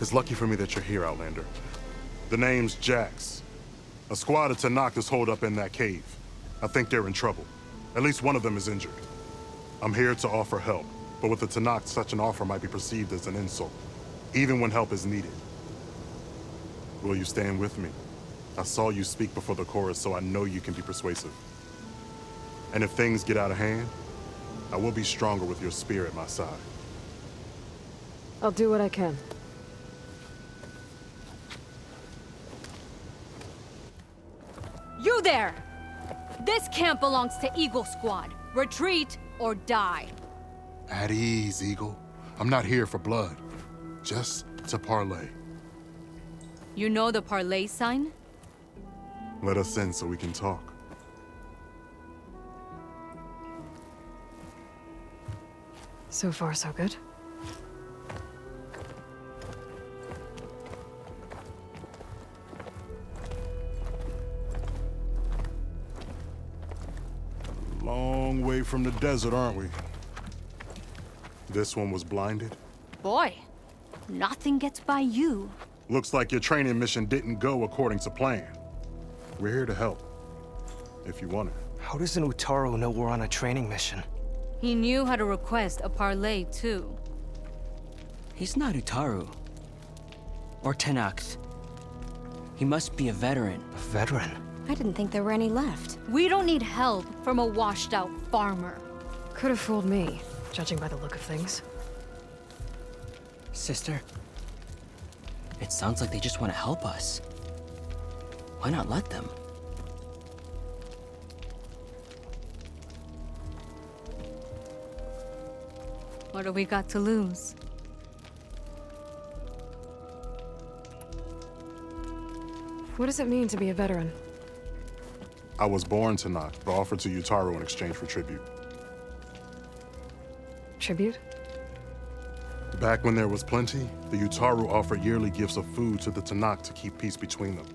It's lucky for me that you're here, Outlander. The name's Jax. A squad of Tenakth is holed up in that cave. I think they're in trouble. At least one of them is injured. I'm here to offer help, but with the Tenakth, such an offer might be perceived as an insult, even when help is needed. Will you stand with me? I saw you speak before the chorus, so I know you can be persuasive. And if things get out of hand, I will be stronger with your spear at my side. I'll do what I can. You there! This camp belongs to Eagle Squad. Retreat or die. At ease, Eagle. I'm not here for blood, just to parlay. You know the parlay sign? Let us in so we can talk. So far, so good. Long way from the desert, aren't we? This one was blinded. Boy, nothing gets by you. Looks like your training mission didn't go according to plan. We're here to help, if you want it. How does an Utaru know we're on a training mission? He knew how to request a parlay, too. He's not Utaru. Or Tenakth. He must be a veteran. A veteran? I didn't think there were any left. We don't need help from a washed-out farmer. Could have fooled me, judging by the look of things. Sister, it sounds like they just want to help us. Why not let them? What do we got to lose? What does it mean to be a veteran? I was born to Tenakth, but offered to Utaru in exchange for tribute. Tribute? Back when there was plenty, the Utaru offered yearly gifts of food to the Tenakth to keep peace between them.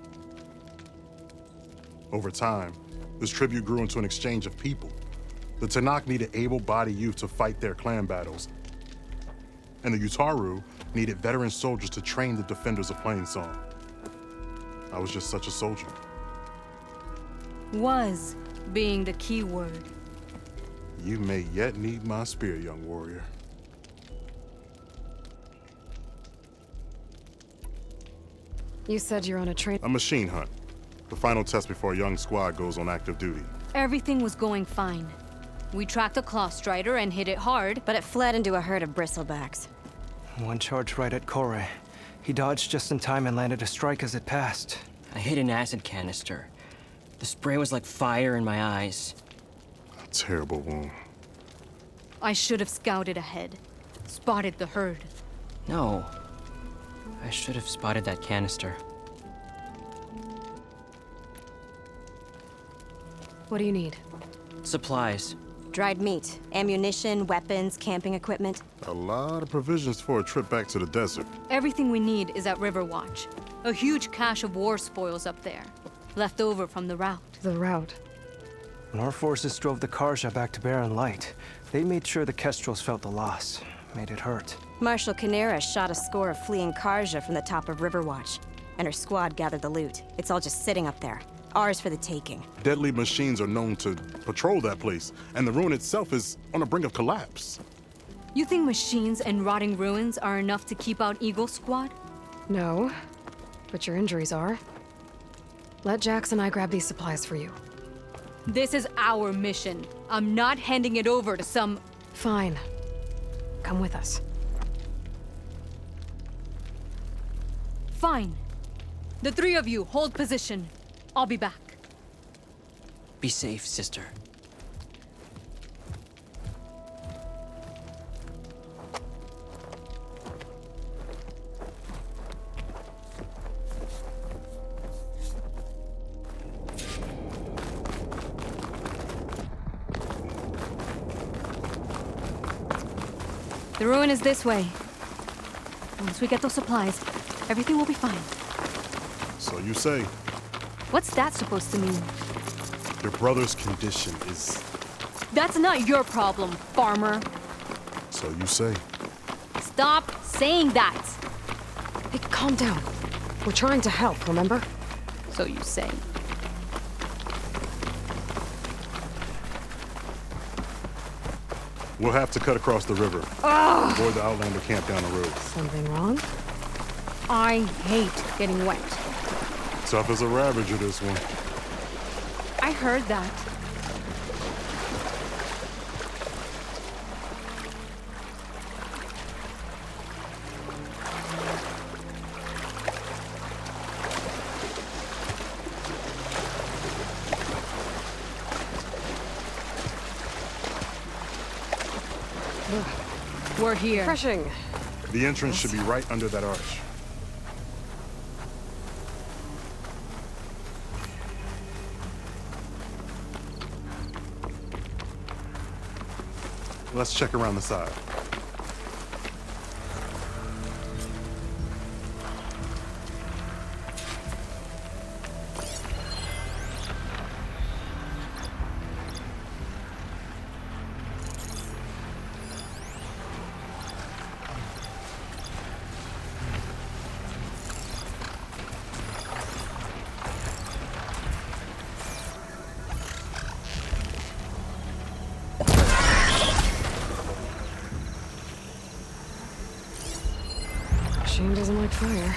Over time, this tribute grew into an exchange of people. The Tenakth needed able-bodied youth to fight their clan battles, and the Utaru needed veteran soldiers to train the defenders of Plainsong. I was just such a soldier. Was being the key word. You may yet need my spear, young warrior. You said you're on a train. A machine hunt. The final test before a young squad goes on active duty. Everything was going fine. We tracked a Claw Strider and hit it hard, But it fled into a herd of bristlebacks. One charge right at Kore. He dodged just in time and landed a strike as it passed. I hit an acid canister. The spray was like fire in my eyes. A terrible wound. I should have scouted ahead. Spotted the herd. No. I should have spotted that canister. What do you need? Supplies. Dried meat, ammunition, weapons, camping equipment. A lot of provisions for a trip back to the desert. Everything we need is at Riverwatch. A huge cache of war spoils up there. Left over from the route. The route. When our forces drove the Karja back to Barren Light, they made sure the Kestrels felt the loss. Made it hurt. Marshal Canera shot a score of fleeing Karja from the top of Riverwatch, and her squad gathered the loot. It's all just sitting up there. Ours for the taking. Deadly machines are known to patrol that place, and the ruin itself is on the brink of collapse. You think machines and rotting ruins are enough to keep out Eagle Squad? No, but your injuries are. Let Jax and I grab these supplies for you. This is our mission. I'm not handing it over to some... Fine. Come with us. Fine. The three of you hold position. I'll be back. Be safe, sister. The ruin is this way. Once we get those supplies, everything will be fine. So you say. What's that supposed to mean? Your brother's condition is... That's not your problem, farmer. So you say. Stop saying that. Hey, calm down. We're trying to help, remember? So you say. We'll have to cut across the river. Avoid the Outlander camp down the road. Something wrong? I hate getting wet. Tough as a Ravager, this one. I heard that. We're here. Refreshing. The entrance should be right under that arch. Let's check around the side. Machine doesn't like fire.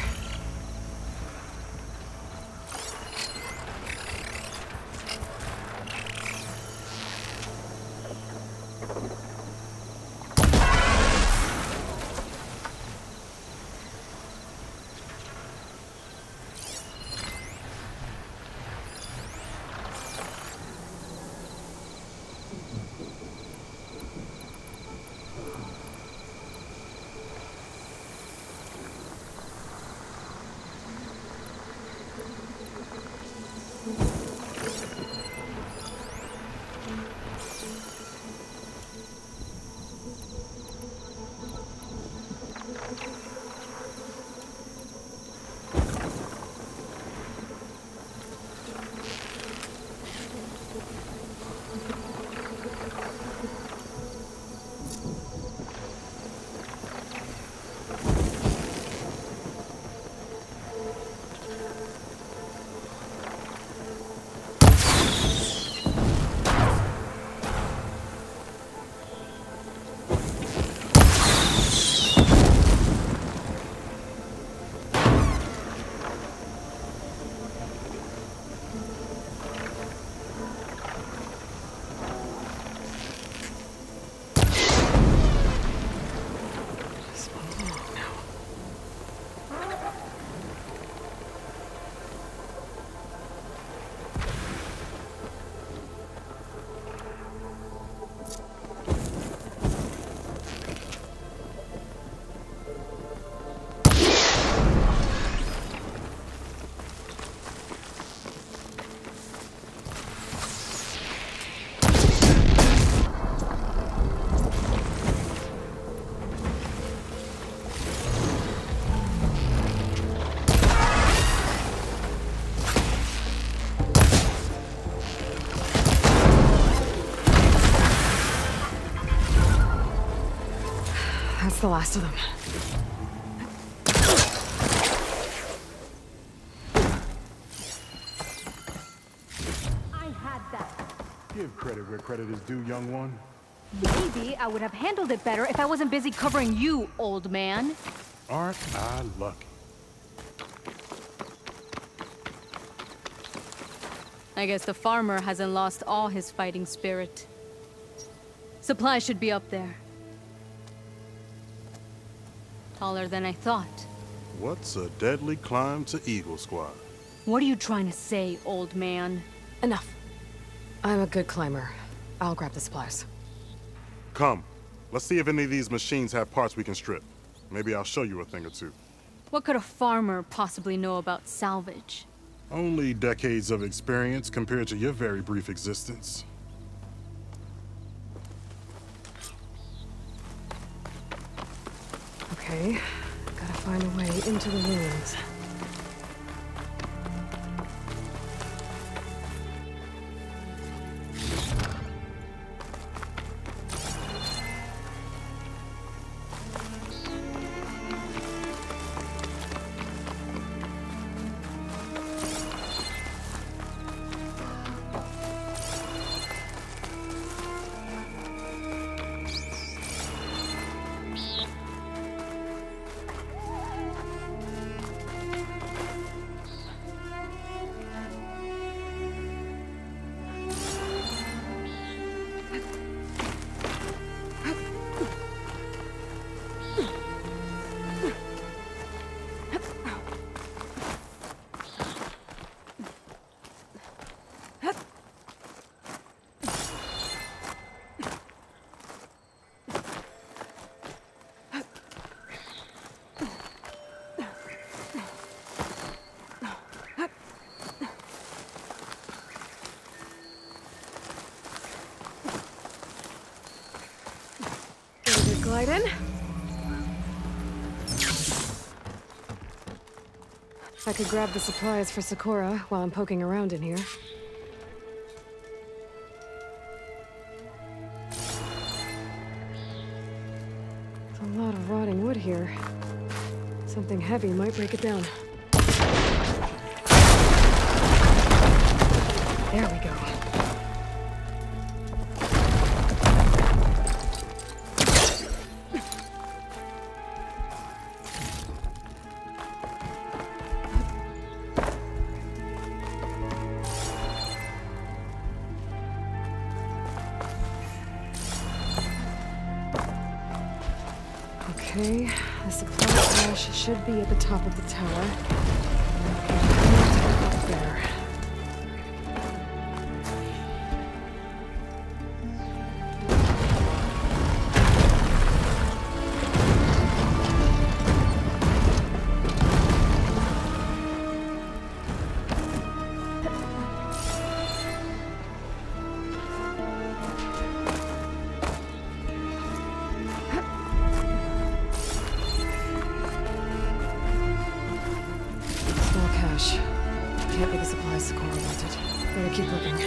That's the last of them. I had that. Give credit where credit is due, young one. Maybe I would have handled it better if I wasn't busy covering you, old man. Aren't I lucky? I guess the farmer hasn't lost all his fighting spirit. Supplies should be up there. Taller than I thought. What's a deadly climb to Eagle Squad? What are you trying to say, old man? Enough. I'm a good climber. I'll grab the supplies. Come. Let's see if any of these machines have parts we can strip. Maybe I'll show you a thing or two. What could a farmer possibly know about salvage? Only decades of experience compared to your very brief existence. Okay, gotta find a way into the ruins. I could grab the supplies for Sakura while I'm poking around in here. There's a lot of rotting wood here. Something heavy might break it down. There we go. Okay, the supply cache should be at the top of the tower. Up there. Small cache. Can't be the supplies Sakura wanted. Better keep looking.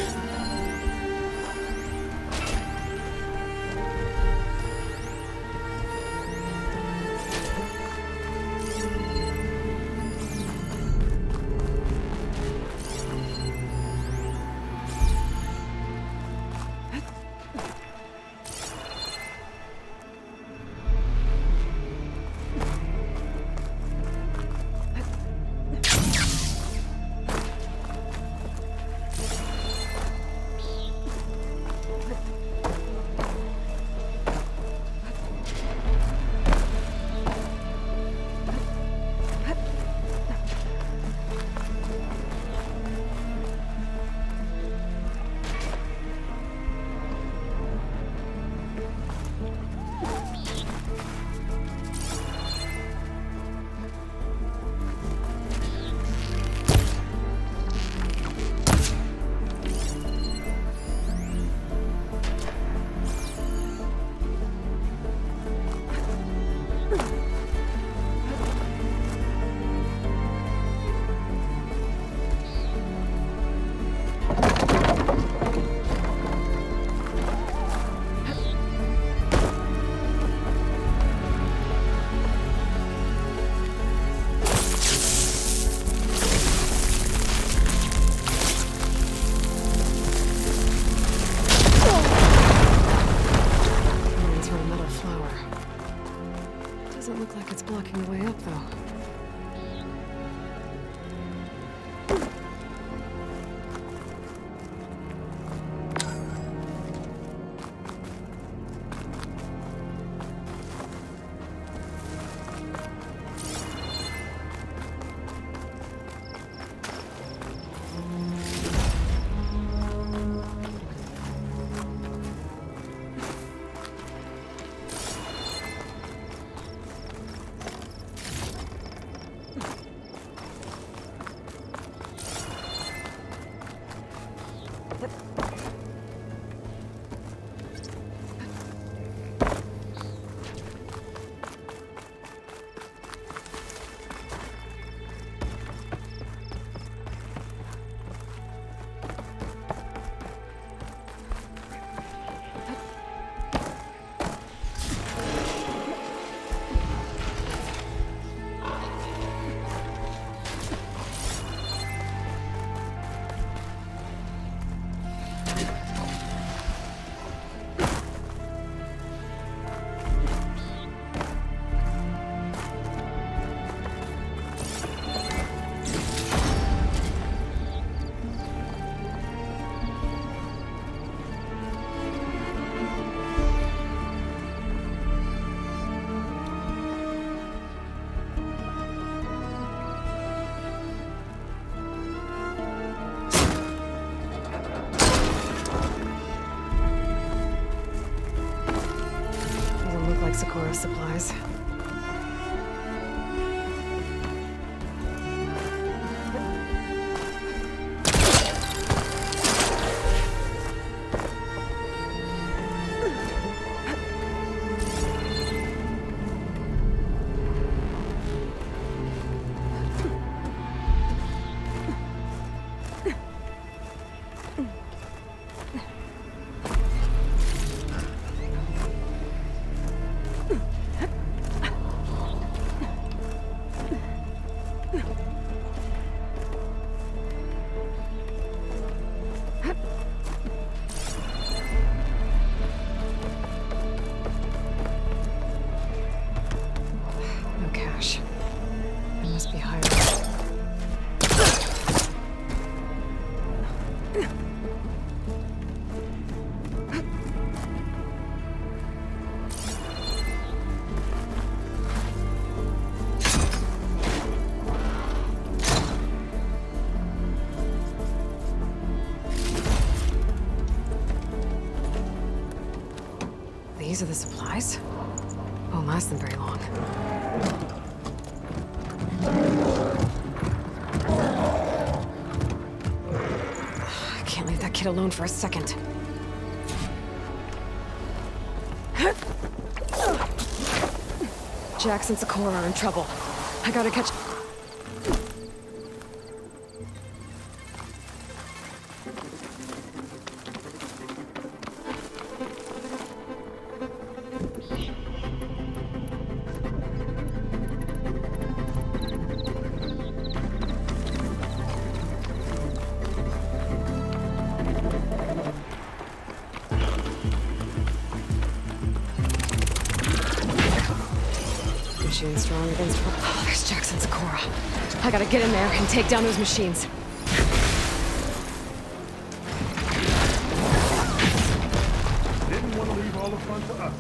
Remains from another flower. Doesn't look like it's blocking the way up, though. Sakura supplies. These are the supplies. Won't last them very long. I can't leave that kid alone for a second. Jax and Sakura are in trouble. I gotta catch... Machine strong against... Oh, there's Jax and Sakura. I gotta get in there and take down those machines. Didn't want to leave all the fun to us.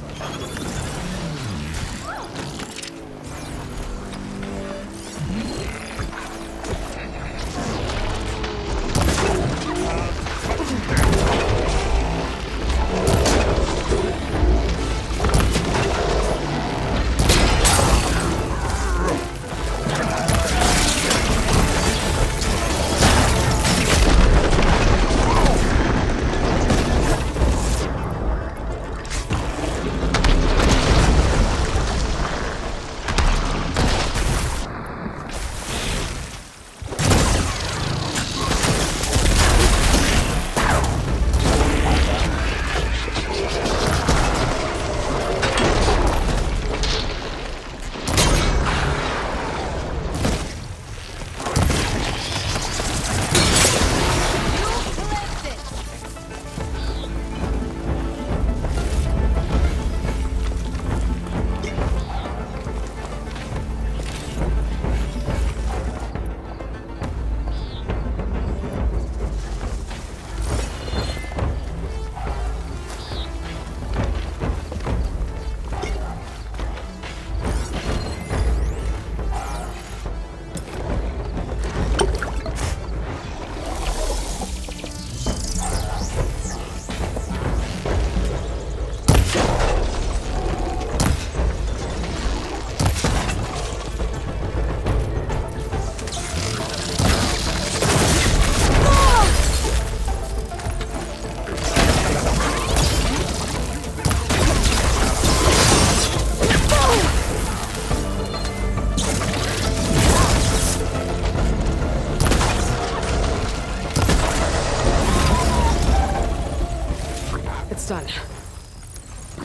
It's done.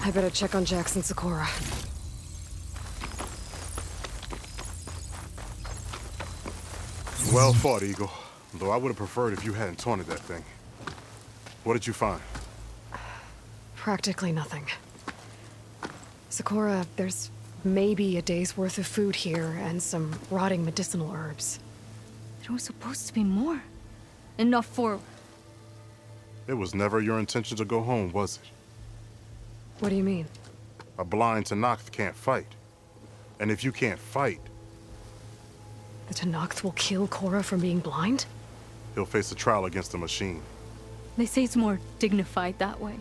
I better check on Jax and Sakura. Well fought, Eagle. Though I would have preferred if you hadn't taunted that thing. What did you find? Practically nothing. Sakura, there's maybe a day's worth of food here and some rotting medicinal herbs. There was supposed to be more. Enough for... It was never your intention to go home, was it? What do you mean? A blind Tenakth can't fight. And if you can't fight, The Tenakth will kill Korra for being blind? he'll face a trial against the machine. They say it's more dignified that way.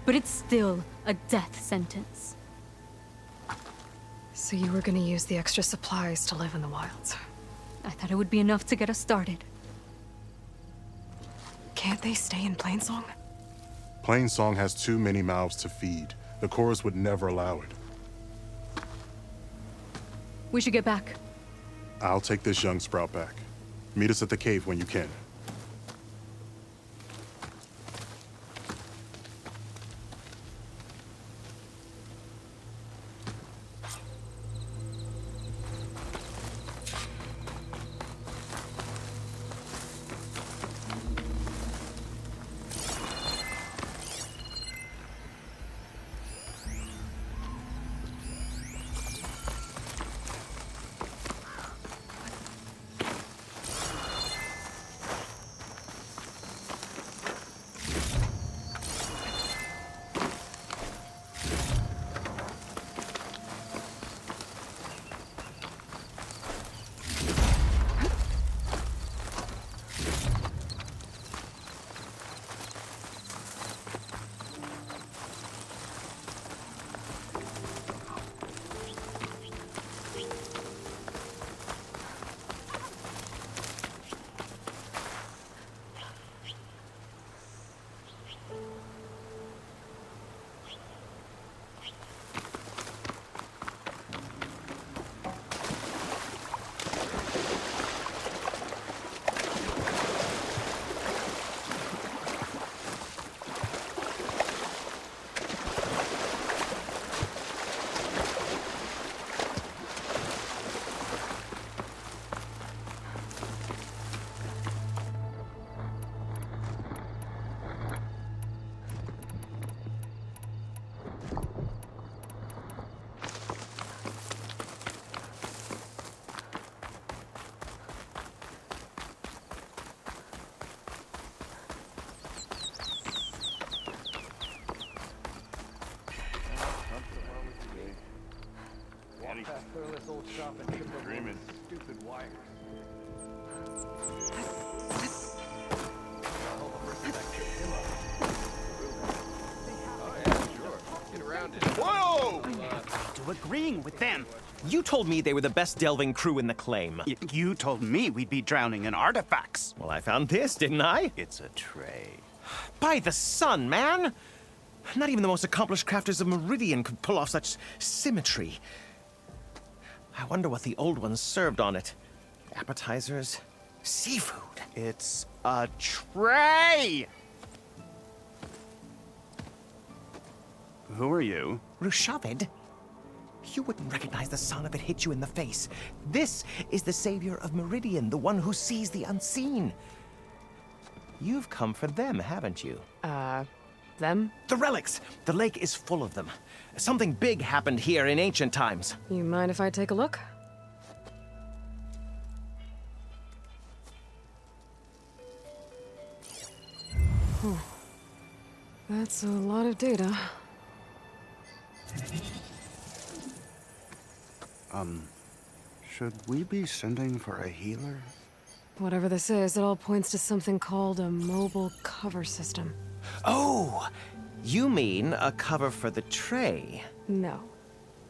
But it's still a death sentence. So you were gonna use the extra supplies to live in the wilds. I thought it would be enough to get us started. Can't they stay in Plainsong? Plainsong has too many mouths to feed. The Chorus would never allow it. We should get back. I'll take this young sprout back. Meet us at the cave when you can. To agreeing with them. You told me they were the best delving crew in the claim. You told me we'd be drowning in artifacts. Well, I found this, didn't I? It's a tray. By the sun, man! Not even the most accomplished crafters of Meridian could pull off such symmetry. I wonder what the old ones served on it. Appetizers? Seafood? It's a tray! Who are you? Rushavid? You wouldn't recognize the sun if it hit you in the face. This is the savior of Meridian, the one who sees the unseen. You've come for them, haven't you? Them? The relics! The lake is full of them. Something big happened here in ancient times. You mind if I take a look? That's a lot of data. Should we be sending for a healer? Whatever this is, it all points to something called a mobile cover system. Oh! You mean a cover for the tray? No.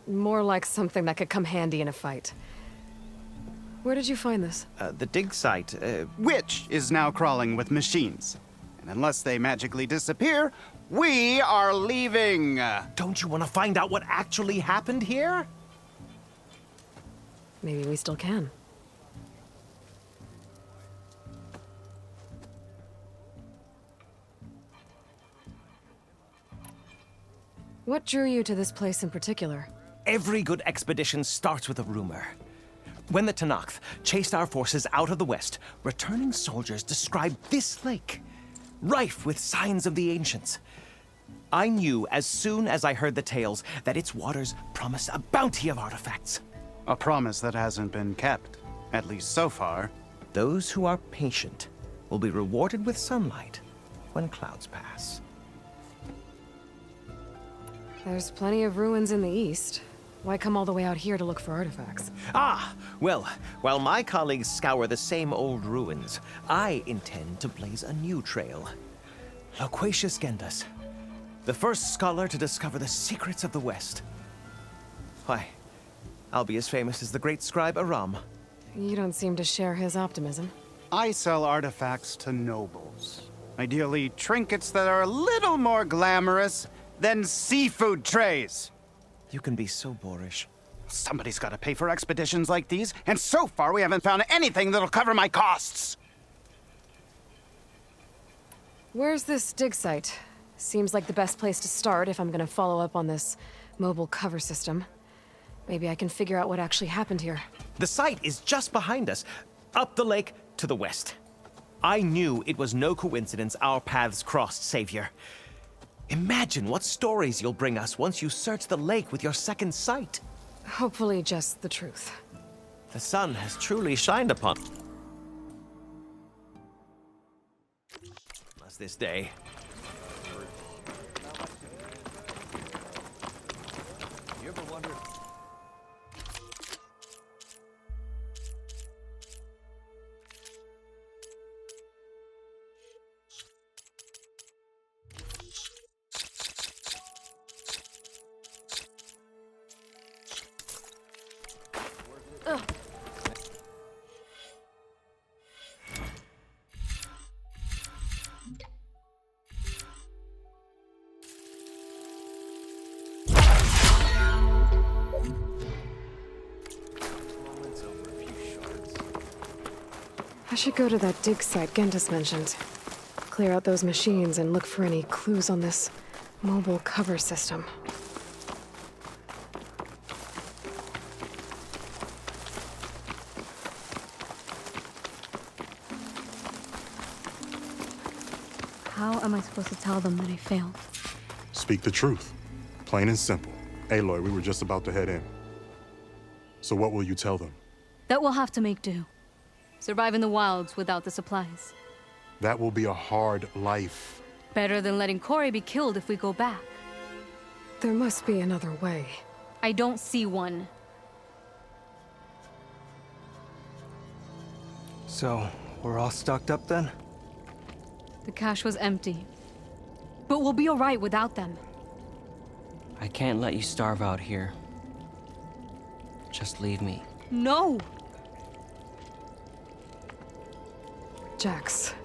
More like something that could come handy in a fight. Where did you find this? The dig site, Which is now crawling with machines. And unless they magically disappear, we are leaving! Don't you want to find out what actually happened here? Maybe we still can. What drew you to this place in particular? Every good expedition starts with a rumor. When the Tenakth chased our forces out of the west, returning soldiers described this lake, rife with signs of the ancients. I knew as soon as I heard the tales that its waters promised a bounty of artifacts. A promise that hasn't been kept, at least so far. Those who are patient will be rewarded with sunlight when clouds pass. There's plenty of ruins in the east. Why come all the way out here to look for artifacts? Ah, well, while my colleagues scour the same old ruins, I intend to blaze a new trail. Loquacious Gendas, the first scholar to discover the secrets of the West. Why, I'll be as famous as the great scribe Aram. You don't seem to share his optimism. I sell artifacts to nobles. Ideally, trinkets that are a little more glamorous than seafood trays. You can be so boorish. Somebody's got to pay for expeditions like these, and so far we haven't found anything that'll cover my costs. Where's this dig site? Seems like the best place to start if I'm gonna follow up on this mobile cover system. Maybe I can figure out what actually happened here. The site is just behind us, up the lake to the west. I knew it was no coincidence our paths crossed, Savior. Imagine what stories you'll bring us once you search the lake with your second sight. Hopefully just the truth. The sun has truly shined upon us this day. I should go to that dig site Gendas mentioned. Clear out those machines and look for any clues on this mobile cover system. How am I supposed to tell them that I failed? Speak the truth. Plain and simple. Aloy, we were just about to head in. So what will you tell them? That we'll have to make do. Survive in the wilds without the supplies. That will be a hard life. Better than letting Corey be killed if we go back. There must be another way. I don't see one. So, we're all stocked up then? The cache was empty. But we'll be alright without them. I can't let you starve out here. Just leave me. No! Jax,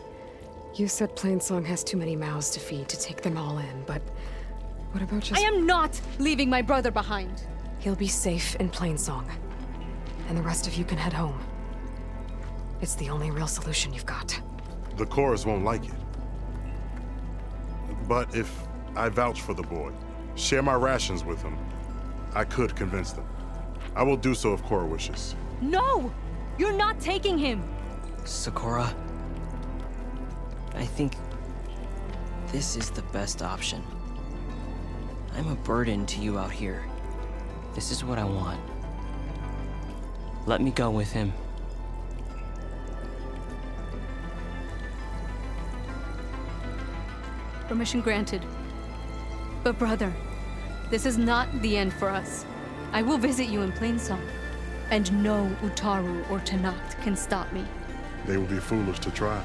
you said Plainsong has too many mouths to feed to take them all in, but what about just— I am not leaving my brother behind! He'll be safe in Plainsong, and the rest of you can head home. It's the only real solution you've got. The Chorus won't like it. But if I vouch for the boy, share my rations with him, I could convince them. I will do so if Cora wishes. No! You're not taking him! Sakura, I think this is the best option. I'm a burden to you out here. This is what I want. Let me go with him. Permission granted. But brother, this is not the end for us. I will visit you in Plainsong. And no Utaru or Tanact can stop me. They would be foolish to try.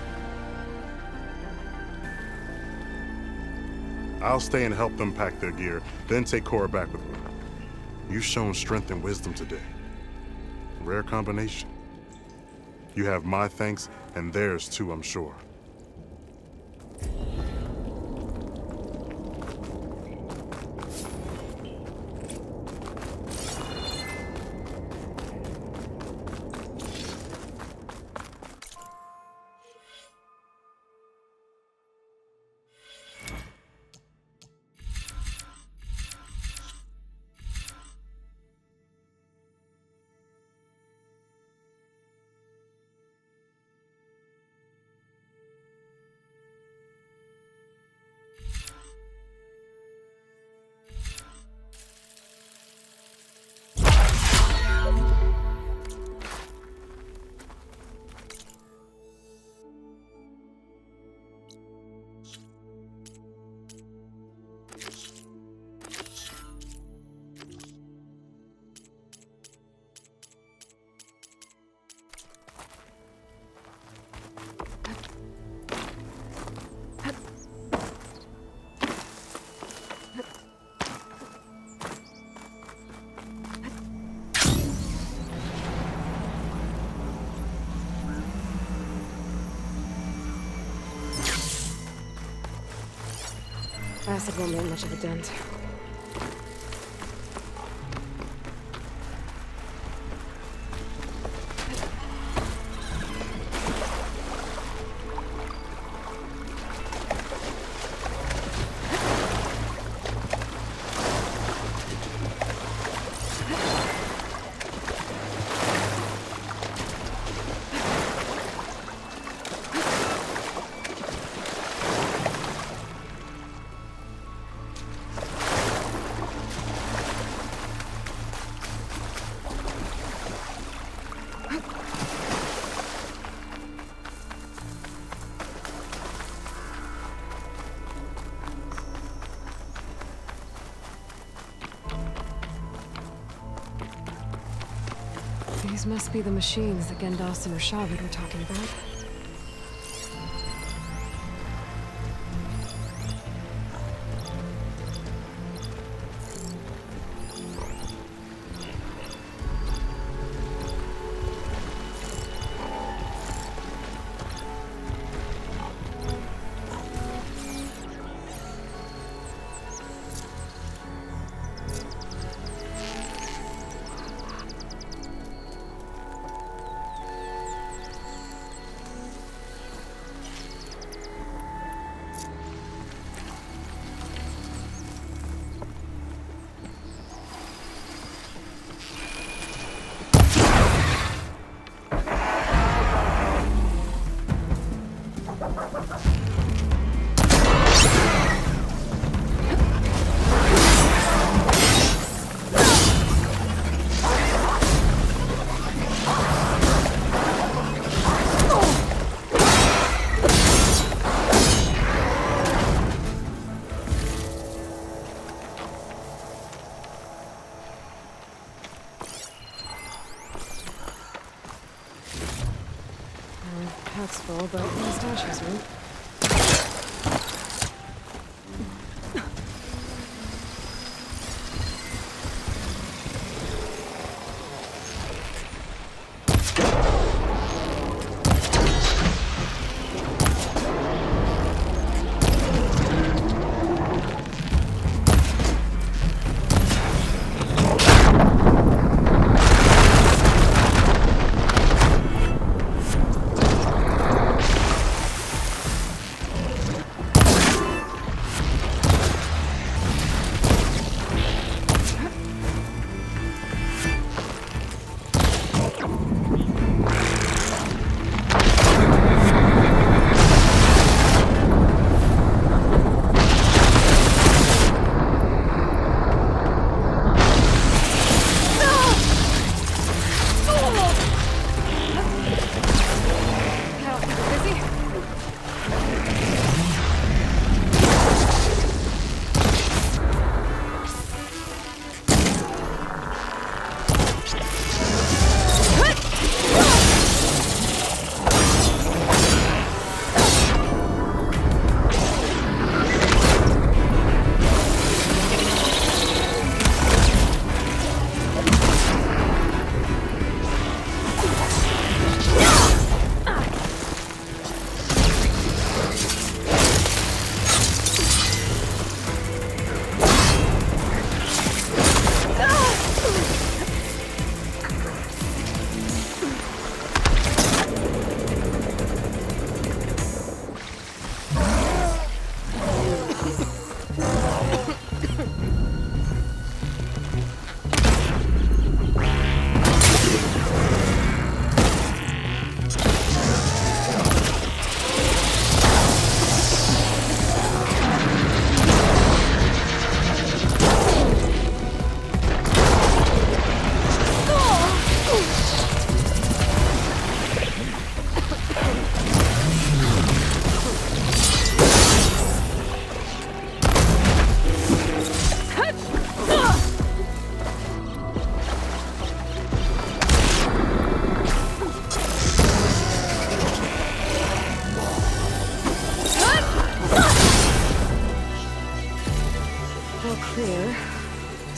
I'll stay and help them pack their gear, then take Cora back with me. You've shown strength and wisdom today. Rare combination. You have my thanks, and theirs too, I'm sure. Acid won't make much of a dent. These must be the machines that Gendas and Rashavid were talking about. backpack's full, but my stash has room.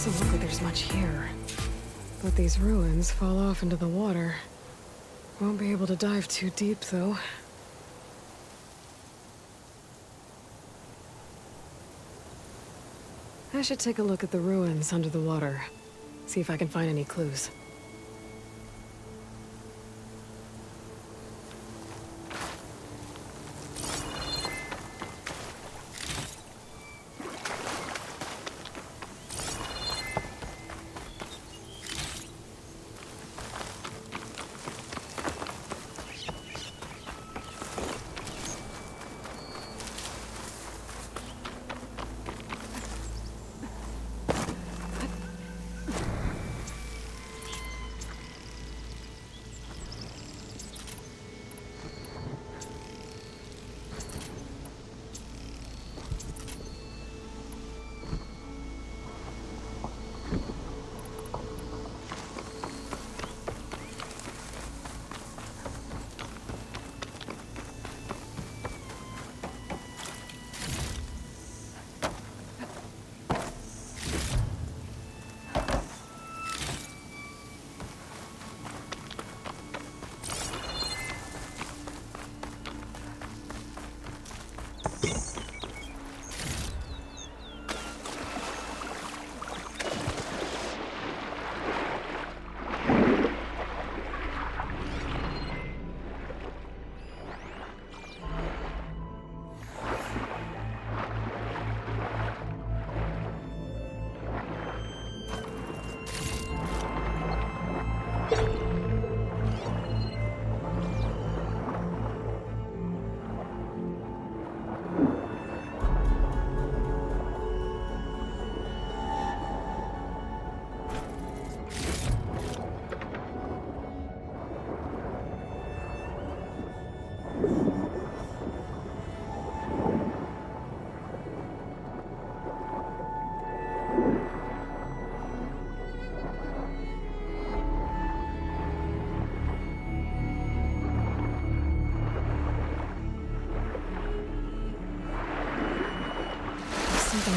Doesn't look like there's much here. But these ruins fall off into the water. Won't be able to dive too deep, though. I should take a look at the ruins under the water. See if I can find any clues.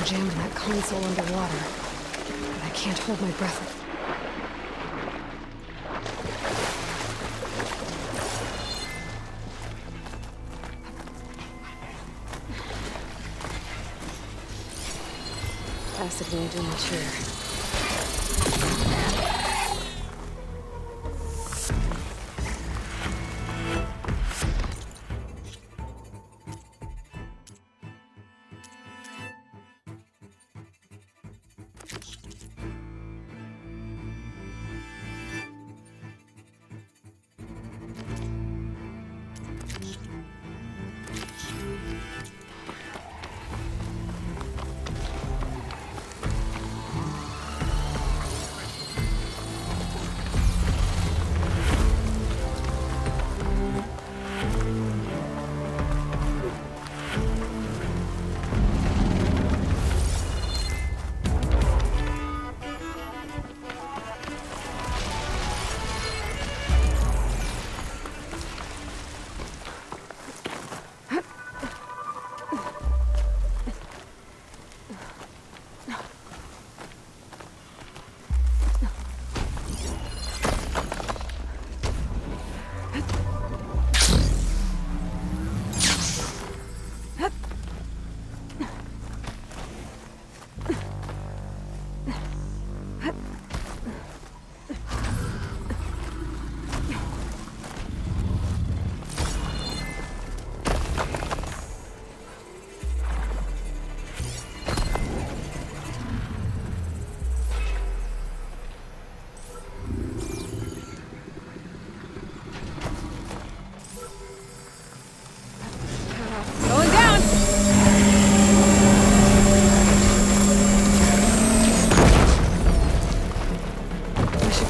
jammed in that console underwater, but I can't hold my breath. Acid won't do much here.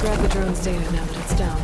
Grab the drone's data now that it's down.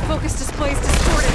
Focus display's distorted.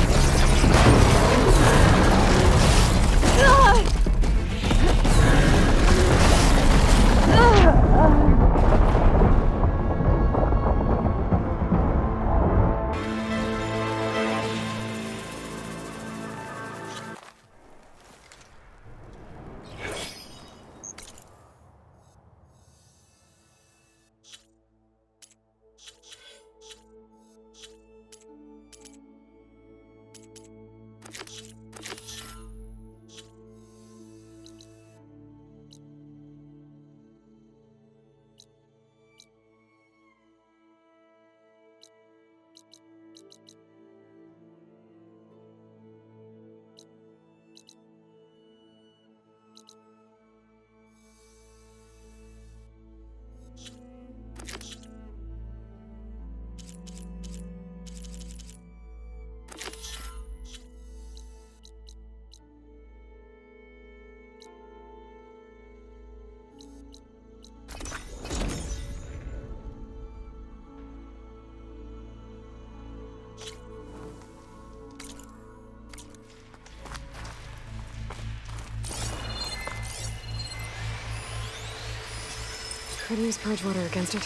Could use purge water against it.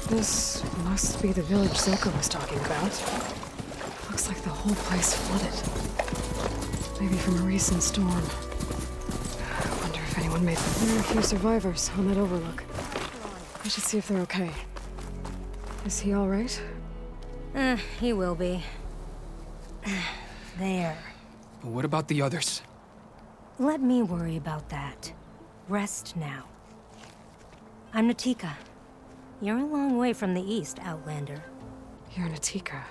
This must be the village Zoko was talking about. Looks like the whole place flooded. Maybe from a recent storm. I wonder if anyone made it. There are a few survivors on that overlook. I should see if they're okay. Is he all right? He will be. There. But what about the others? Let me worry about that. Rest now. I'm Natika. You're a long way from the east, Outlander. You're Natika.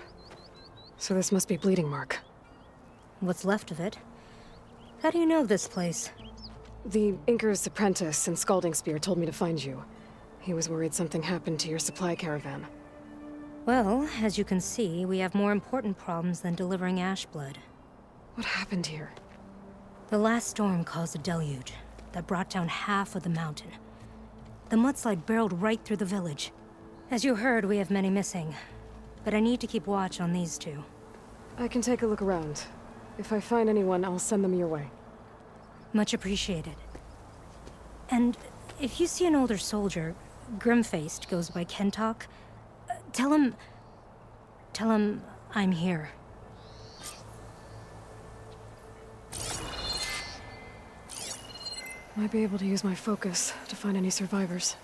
So this must be Bleeding Mark. What's left of it? How do you know this place? The Inker's apprentice and Scalding Spear told me to find you. He was worried something happened to your supply caravan. Well, as you can see, we have more important problems than delivering Ashblood. What happened here? The last storm caused a deluge that brought down half of the mountain. The mudslide barreled right through the village. As you heard, we have many missing. But I need to keep watch on these two. I can take a look around. If I find anyone, I'll send them your way. Much appreciated. And if you see an older soldier, grim-faced, goes by Kentok, tell him I'm here. Might be able to use my focus to find any survivors.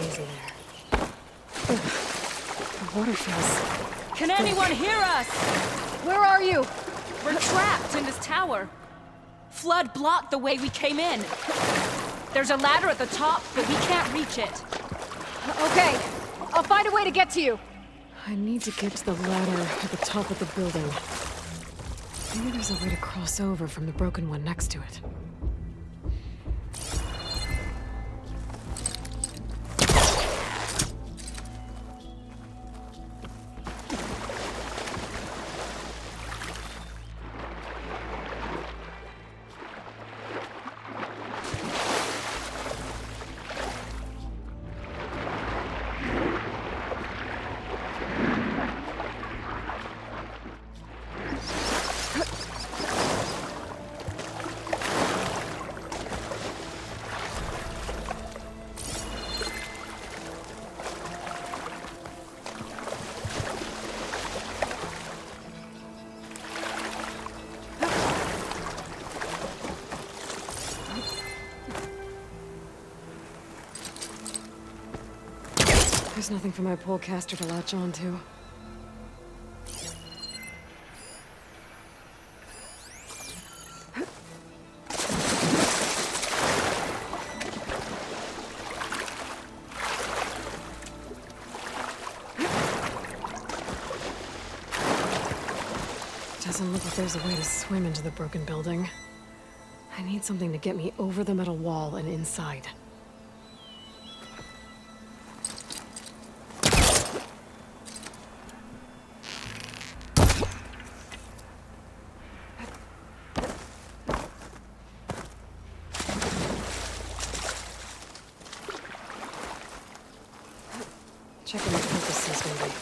Easy there. The water feels... Can anyone hear us? Where are you? We're trapped in this tower. Flood blocked the way we came in. There's a ladder at the top, but we can't reach it. Okay, I'll find a way to get to you. I need to get to the ladder at the top of the building. Maybe there's a way to cross over from the broken one next to it. There's nothing for my polecaster to latch onto. Doesn't look like there's a way to swim into the broken building. I need something to get me over the metal wall and inside. Checking the compasses, maybe.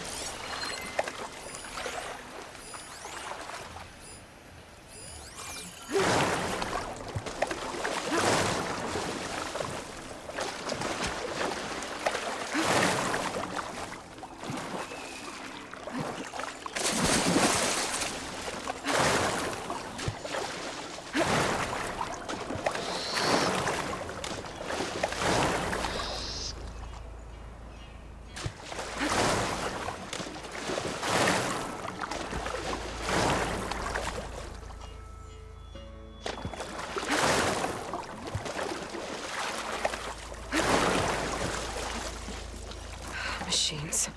Machines.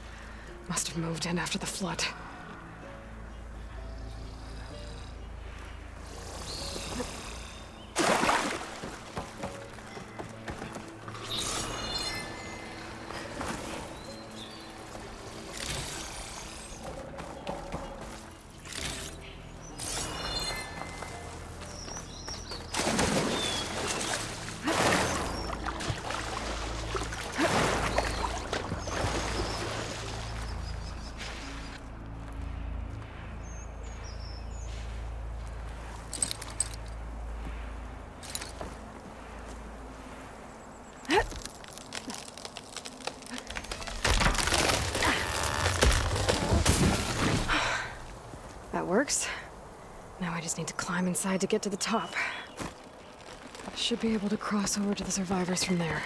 Must have moved in after the flood. Now I just need to climb inside to get to the top. Should be able to cross over to the survivors from there.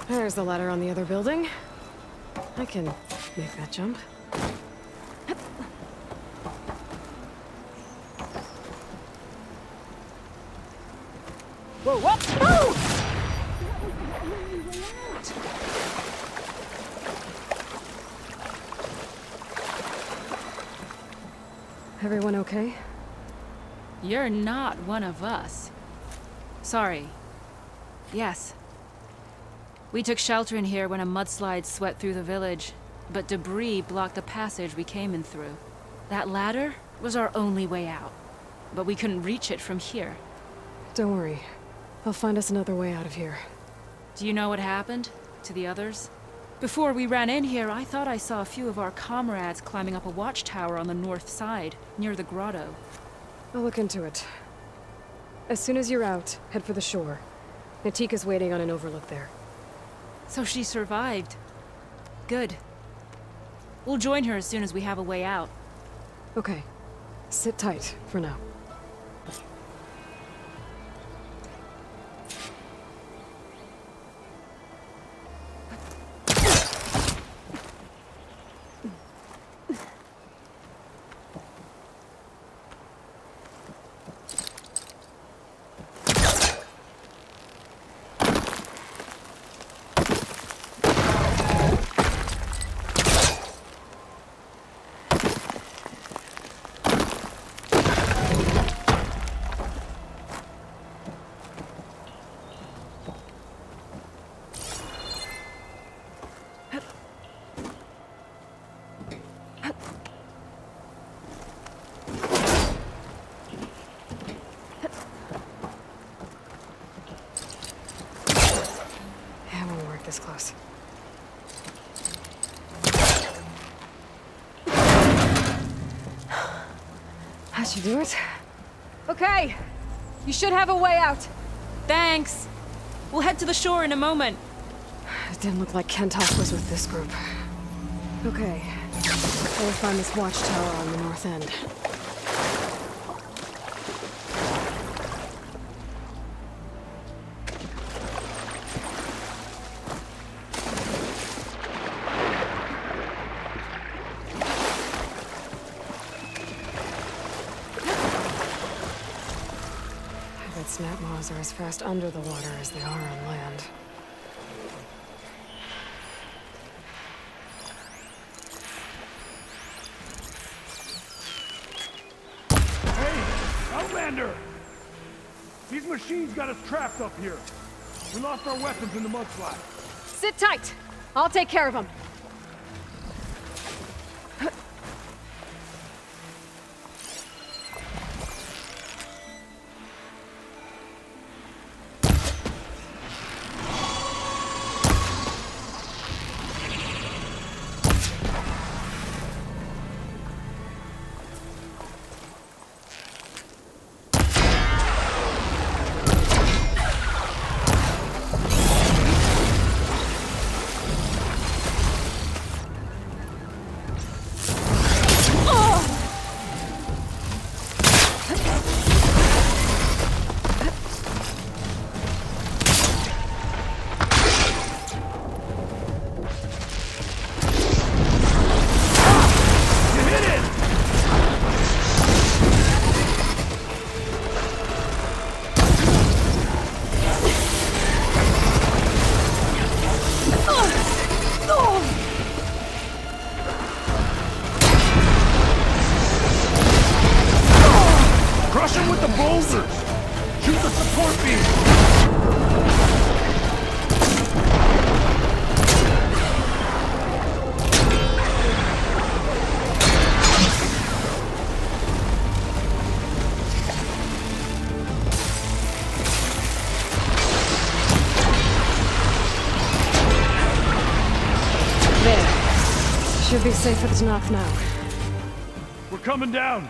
There's the ladder on the other building. I can make that jump. Whoa, what? Oh! Everyone okay? You're not one of us. Sorry. Yes. We took shelter in here when a mudslide swept through the village, but debris blocked the passage we came in through. That ladder was our only way out, but we couldn't reach it from here. Don't worry. I'll find us another way out of here. Do you know what happened to the others? Before we ran in here, I thought I saw a few of our comrades climbing up a watchtower on the north side, near the grotto. I'll look into it. As soon as you're out, head for the shore. Natika's waiting on an overlook there. So she survived. Good. We'll join her as soon as we have a way out. Okay. Sit tight for now. This close. How'd you do it? Okay. You should have a way out. Thanks. We'll head to the shore in a moment. It didn't look like Kentoff was with this group. Okay. I'll find this watchtower on the north end. Snap moths are as fast under the water as they are on land. Hey, Outlander! These machines got us trapped up here. We lost our weapons in the mudslide. Sit tight! I'll take care of them. Should be safe for the Tanakh now. We're coming down.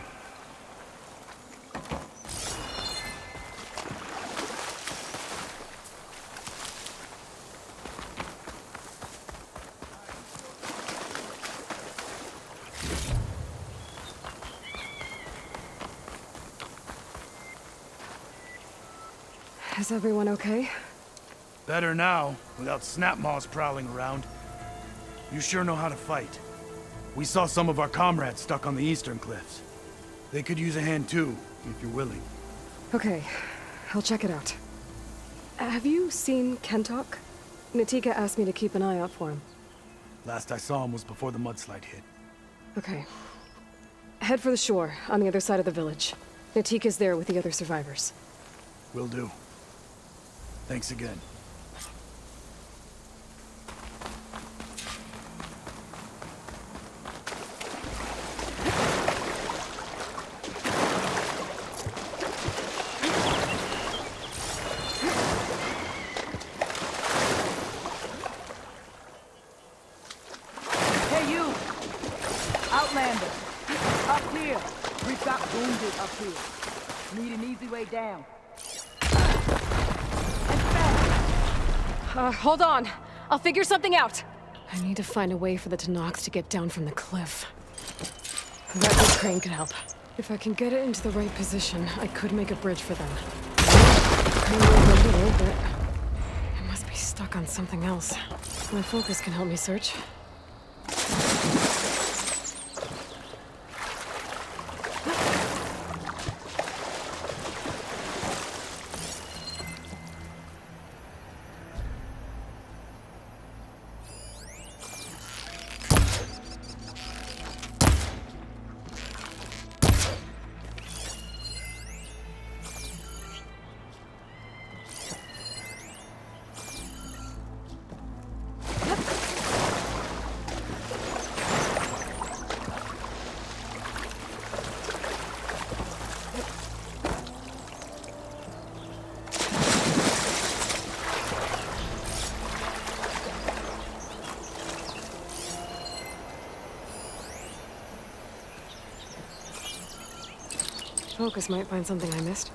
Is everyone okay? Better now, without Snapmaws prowling around. You sure know how to fight. We saw some of our comrades stuck on the eastern cliffs. They could use a hand too, if you're willing. Okay, I'll check it out. Have you seen Kentok? Natika asked me to keep an eye out for him. Last I saw him was before the mudslide hit. Okay. Head for the shore, on the other side of the village. Natika's there with the other survivors. Will do. Thanks again. Hey, you! Outlander! Up here! We've got wounded up here. Need an easy way down. Hold on. I'll figure something out. I need to find a way for the Tanakhs to get down from the cliff. That big crane could help. If I can get it into the right position, I could make a bridge for them. I know a little, but it must be stuck on something else. My focus can help me search. Focus might find something I missed.